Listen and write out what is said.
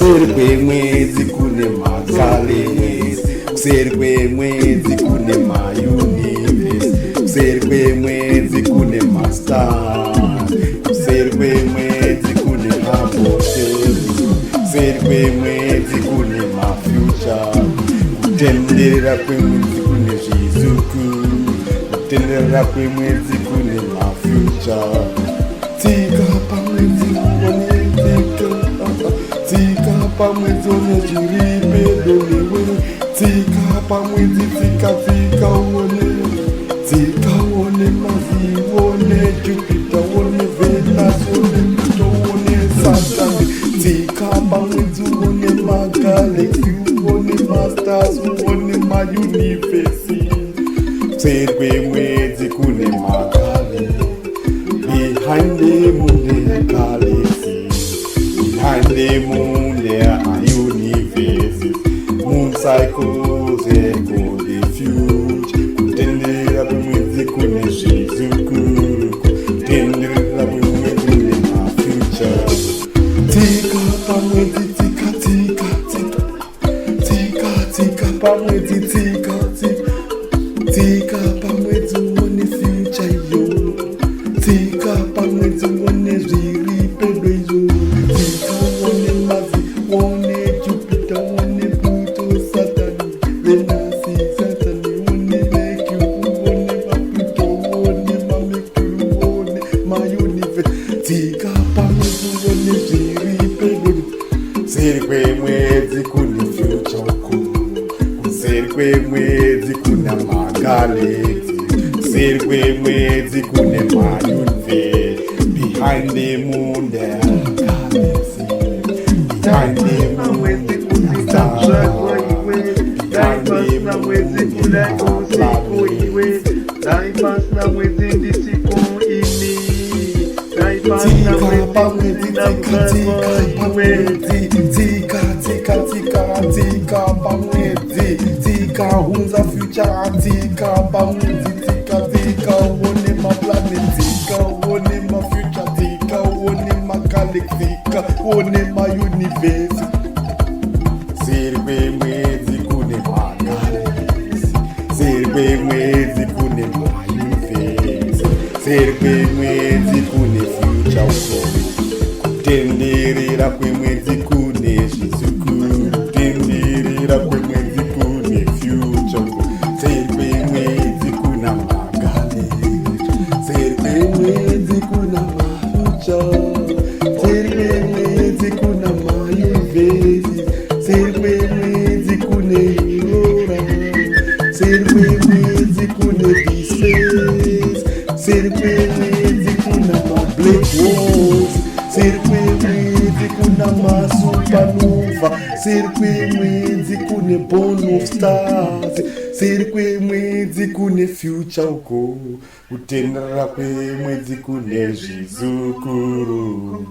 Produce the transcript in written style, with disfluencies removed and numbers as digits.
kuseri kwemwedzi kune magalesi, kuseri kwemwedzi kune mauniverse, kuseri kwemwedzi kune mastars, kuseri kwemwedzi kune maboteli, kuseri kwemwedzi kune mafuture, kutenderera kwemwedzi kune zvizuku, kutenderera kwemwedzi kune mafuture. Tsika pamwedzi tsika pamwedzi one zviri pedo newe, tsika pamwedzi tsika one Masi, one Jupiter, one Venus, one Pluto, one Saturn, tsika pamwedzi one magalaxy, one masters, one mauniverse. Kuseri kwemwedzi kune magalaxy, behind the moon there are galaxies, behind the moon there are universes, moon cycles echo the future. Kutendera kwemwedzi kune zvizuku, kutendera kwemwedzi kune mafuture. Tsika pamwedzi tsika pamwedzi tsika pamwedzi one future yo, tsika pamwedzi one zviri pedo izvo, tsika one Masi, one Jupiter, one Pluto, Saturn, Venus, Saturn, one Mercury, one Pluto, one Mercury, one mauniverse. Tsika pamwedzi one zviri pedo, kuseri kwemwedzi kune future uko, kuseri kwemwedzi kuna magalaxy, kuseri kwemwedzi kune mauniverse, behind the moon there are galaxies, behind the moon kuna stars, behind the moon there are planets. Tsika pamwedzi tsika pamwedzi tsika hunza future, tsika pamwedzi tsika one maplanet, tsika one mafuture, tsika one magalaxy, tsika one mauniverse. Kuseri kwemwedzi kune magalaxy, kuseri kwemwedzi kune mauniverse, kuseri kwemwedzi kune future uko, kutenderera kwemwedzi kune zvizuku, kutenderera kwemwedzi kune future uko, kuseri kwemwedzi kuna magalaxy, kuseri kwemwedzi kuna mafuture, kuseri kwemwedzi kuna mauniverse, kuseri kwemwedzi kune aurora, kuseri kwemwedzi kune space, kuseri kwemwedzi kuna mablack holes, kuseri kwemwedzi kuna masupernova, kuseri kwemwedzi kune bone of stars, kuseri kwemwedzi kune future uko, kutenderera kwemwedzi kune zvizukuru.